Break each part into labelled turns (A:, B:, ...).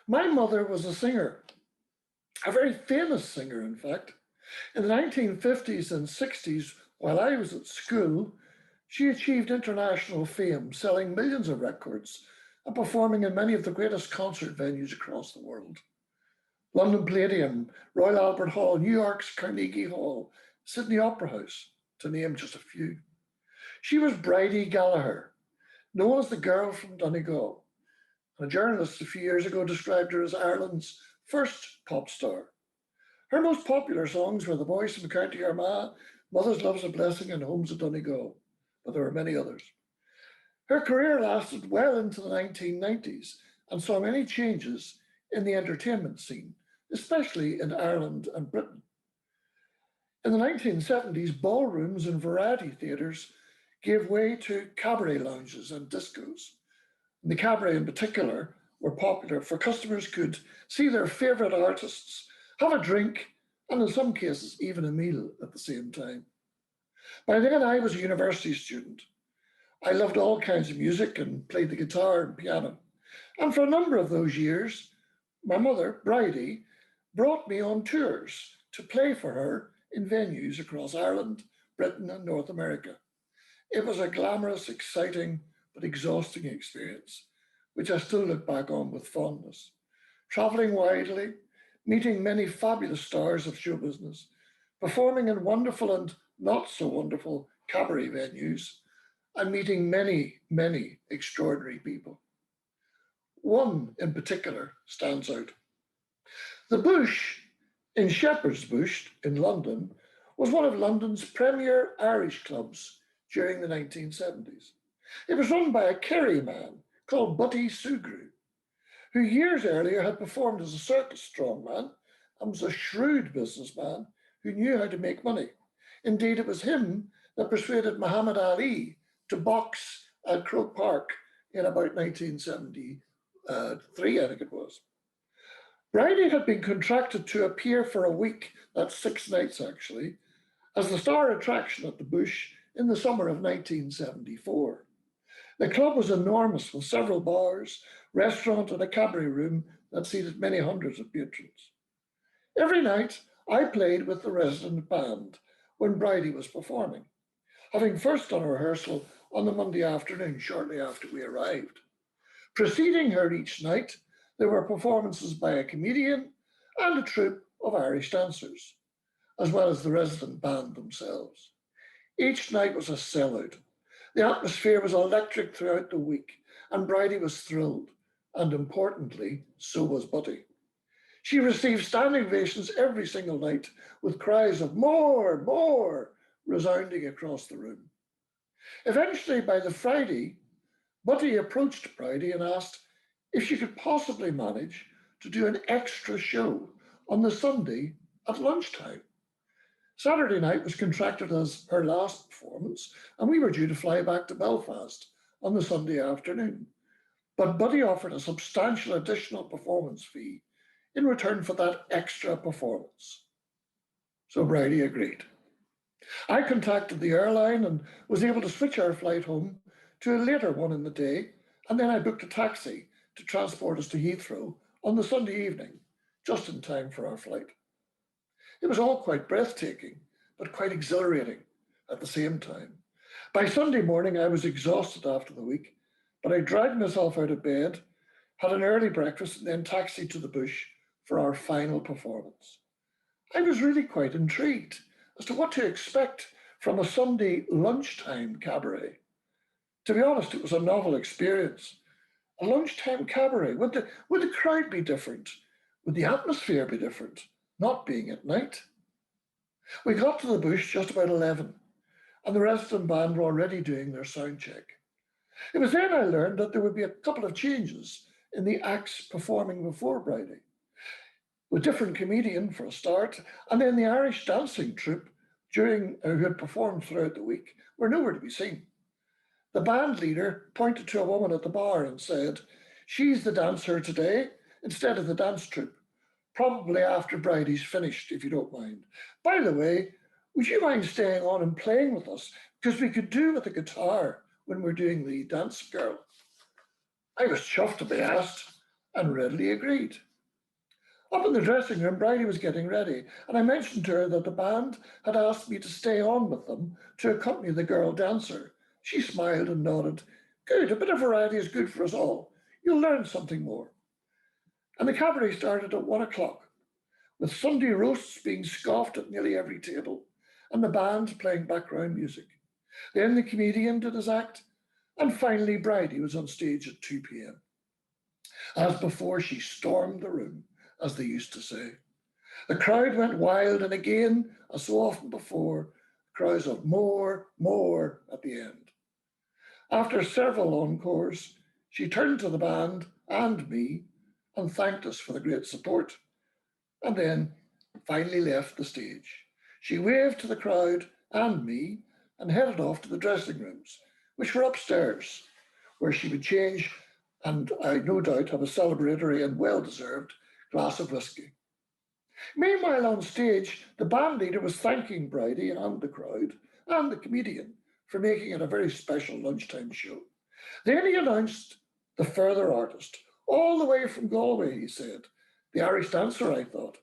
A: My mother was a singer, a very famous singer, in fact. In the 1950s and 60s, while I was at school, she achieved international fame, selling millions of records and performing in many of the greatest concert venues across the world. London Palladium, Royal Albert Hall, New York's Carnegie Hall, Sydney Opera House, to name just a few. She was Bridie Gallagher, known as the girl from Donegal. A journalist a few years ago described her as Ireland's first pop star. Her most popular songs were The Voice of County Armagh, Mother's Love's a Blessing, and Home's a Donegal, but there were many others. Her career lasted well into the 1990s and saw many changes in the entertainment scene, especially in Ireland and Britain. In the 1970s, ballrooms and variety theatres gave way to cabaret lounges and discos. And the cabaret in particular were popular for customers could see their favourite artists, have a drink, and in some cases even a meal at the same time. By then I was a university student. I loved all kinds of music and played the guitar and piano. And for a number of those years, my mother, Bridie, brought me on tours to play for her in venues across Ireland, Britain, and North America. It was a glamorous, exciting, but exhausting experience, which I still look back on with fondness. Traveling widely, meeting many fabulous stars of show business, performing in wonderful and not so wonderful cabaret venues, and meeting many, many extraordinary people. One in particular stands out. The Bush in Shepherd's Bush in London was one of London's premier Irish clubs during the 1970s. It was run by a Kerry man called Buddy Sugru, who years earlier had performed as a circus strongman and was a shrewd businessman who knew how to make money. Indeed, it was him that persuaded Muhammad Ali to box at Croke Park in about 1973, I think it was. Bridie had been contracted to appear for a week, that's 6 nights actually, as the star attraction at the Bush in the summer of 1974. The club was enormous with several bars, restaurant, and a cabaret room that seated many hundreds of patrons. Every night, I played with the resident band when Bridie was performing, having first done a rehearsal on the Monday afternoon shortly after we arrived. Preceding her each night, there were performances by a comedian and a troupe of Irish dancers, as well as the resident band themselves. Each night was a sellout. The atmosphere was electric throughout the week, and Bridie was thrilled, and importantly, so was Buddy. She received standing ovations every single night, with cries of more, more, resounding across the room. Eventually, by the Friday, Buddy approached Bridie and asked if she could possibly manage to do an extra show on the Sunday at lunchtime. Saturday night was contracted as her last performance, and we were due to fly back to Belfast on the Sunday afternoon. But Buddy offered a substantial additional performance fee in return for that extra performance. So Bridie agreed. I contacted the airline and was able to switch our flight home to a later one in the day, and then I booked a taxi to transport us to Heathrow on the Sunday evening, just in time for our flight. It was all quite breathtaking, but quite exhilarating at the same time. By Sunday morning, I was exhausted after the week, but I dragged myself out of bed, had an early breakfast, and then taxied to the Bush for our final performance. I was really quite intrigued as to what to expect from a Sunday lunchtime cabaret. To be honest, it was a novel experience. A lunchtime cabaret. Would the crowd be different? Would the atmosphere be different, not being at night? We got to the Bush just about 11, and the resident band were already doing their sound check. It was then I learned that there would be a couple of changes in the acts performing before Bridie. A different comedian for a start, and then the Irish dancing troupe who had performed throughout the week were nowhere to be seen. The band leader pointed to a woman at the bar and said, "She's the dancer today, instead of the dance troupe. Probably after Bridie's finished, if you don't mind. By the way, would you mind staying on and playing with us? Because we could do with the guitar when we're doing the dance girl." I was chuffed to be asked, and readily agreed. Up in the dressing room, Bridie was getting ready, and I mentioned to her that the band had asked me to stay on with them to accompany the girl dancer. She smiled and nodded. Good, a bit of variety is good for us all. You'll learn something more. And the cabaret started at 1 o'clock, with Sunday roasts being scoffed at nearly every table, and the band playing background music. Then the comedian did his act, and finally Bridie was on stage at 2 p.m. As before, she stormed the room, as they used to say. The crowd went wild, and again, as so often before, cries of more, more at the end. After several encores, she turned to the band and me and thanked us for the great support, and then finally left the stage. She waved to the crowd and me and headed off to the dressing rooms, which were upstairs, where she would change and I no doubt have a celebratory and well deserved glass of whisky. Meanwhile, on stage, the band leader was thanking Bridie and the crowd and the comedian for making it a very special lunchtime show. Then he announced the further artist, all the way from Galway, he said. The Irish dancer, I thought.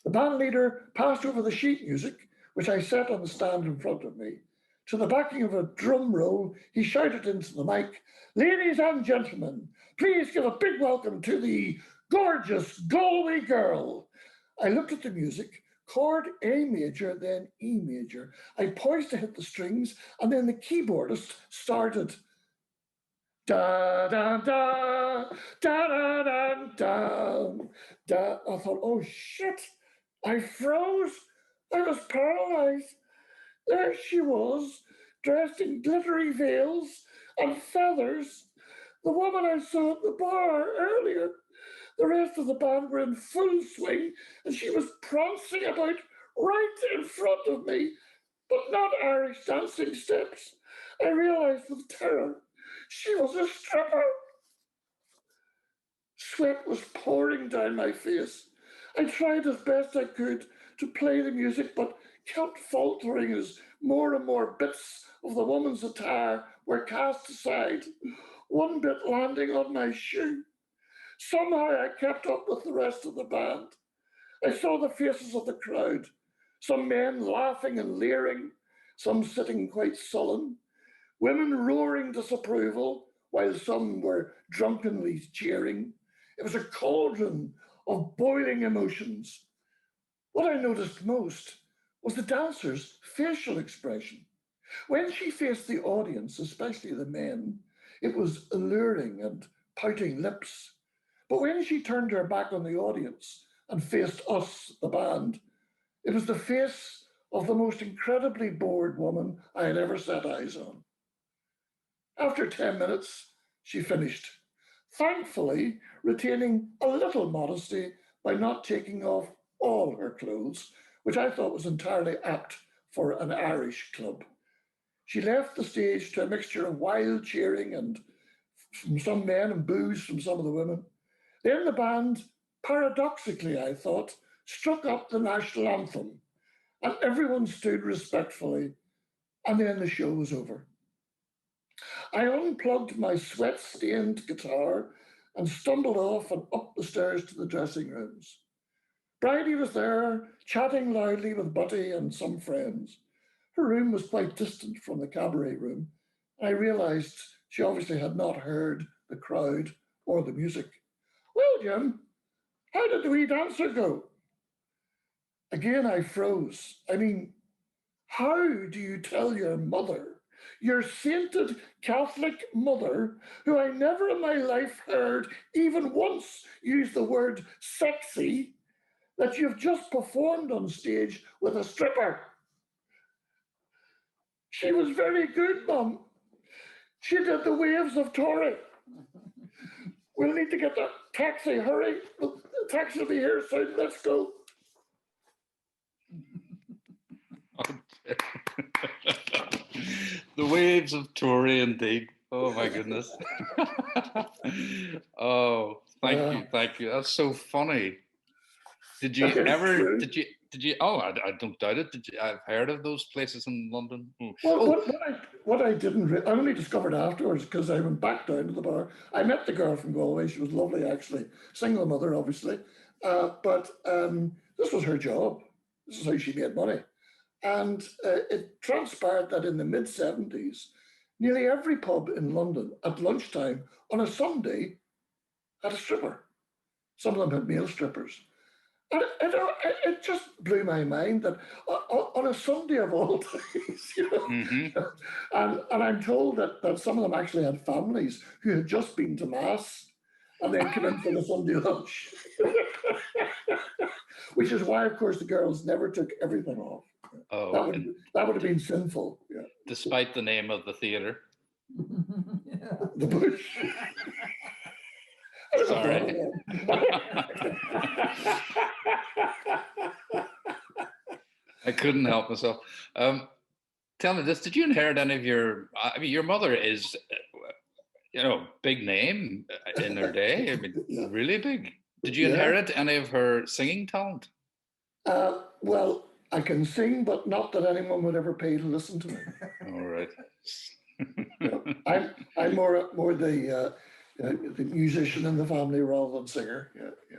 A: The band leader passed over the sheet music, which I set on the stand in front of me. To the backing of a drum roll, he shouted into the mic, Ladies and gentlemen, please give a big welcome to the gorgeous Galway girl. I looked at the music, chord A major, then E major. I poised to hit the strings, and then the keyboardist started da da da da da da da da. I thought, oh shit! I froze. I was paralyzed. There she was, dressed in glittery veils and feathers. The woman I saw at the bar earlier. The rest of the band were in full swing, and she was prancing about right in front of me, but not Irish dancing steps. I realized with terror she was a stripper. Sweat was pouring down my face. I tried as best I could to play the music, but kept faltering as more and more bits of the woman's attire were cast aside, one bit landing on my shoe. Somehow I kept up with the rest of the band. I saw the faces of the crowd, some men laughing and leering, some sitting quite sullen, women roaring disapproval, while some were drunkenly cheering. It was a cauldron of boiling emotions. What I noticed most was the dancer's facial expression. When she faced the audience, especially the men, it was alluring and pouting lips. But when she turned her back on the audience and faced us, the band, it was the face of the most incredibly bored woman I had ever set eyes on. After 10 minutes, she finished, thankfully retaining a little modesty by not taking off all her clothes, which I thought was entirely apt for an Irish club. She left the stage to a mixture of wild cheering and from some men and boos from some of the women. Then the band, paradoxically, I thought, struck up the national anthem, and everyone stood respectfully, and then the show was over. I unplugged my sweat-stained guitar and stumbled off and up the stairs to the dressing rooms. Bridie was there, chatting loudly with Buddy and some friends. Her room was quite distant from the cabaret room. I realised she obviously had not heard the crowd or the music. Well, Jim, how did the wee dancer go? Again, I froze. I mean, how do you tell your mother, your sainted Catholic mother, who I never in my life heard even once use the word sexy, that you've just performed on stage with a stripper? She was very good, Mum. She did the waves of Tory. We'll need to get the taxi. Hurry. The taxi will be here soon. Let's go.
B: The waves of Tory, indeed. Oh my goodness. Oh, thank you. That's so funny. Did you ever?
A: True.
B: Did you? Oh, I don't doubt it. Did you? I've heard of those places in London.
A: Well,
B: Oh,
A: what I didn't, I only discovered afterwards because I went back down to the bar. I met the girl from Galway. She was lovely, actually. Single mother, obviously. But this was her job. This is how she made money. And it transpired that in the mid 70s, nearly every pub in London at lunchtime on a Sunday had a stripper. Some of them had male strippers. And it just blew my mind that on a Sunday of all days,
B: Hmm.
A: and I'm told that some of them actually had families who had just been to Mass and then come in for the Sunday lunch, which is why, of course, the girls never took everything off.
B: Oh,
A: That would
B: and
A: that would have been sinful. Yeah,
B: despite the name of the theater.
A: the bush. I never thought of
B: Sorry.
A: that.
B: I couldn't help myself. Um, Tell me this: did you inherit any of your? I mean, your mother is, big name in her day. I mean,
A: Yeah,
B: really big. Did you
A: yeah.
B: inherit any of her singing talent?
A: Well, I can sing, but not that anyone would ever pay to listen to me.
B: All right.
A: I'm more the musician in the family rather than singer. Yeah, yeah.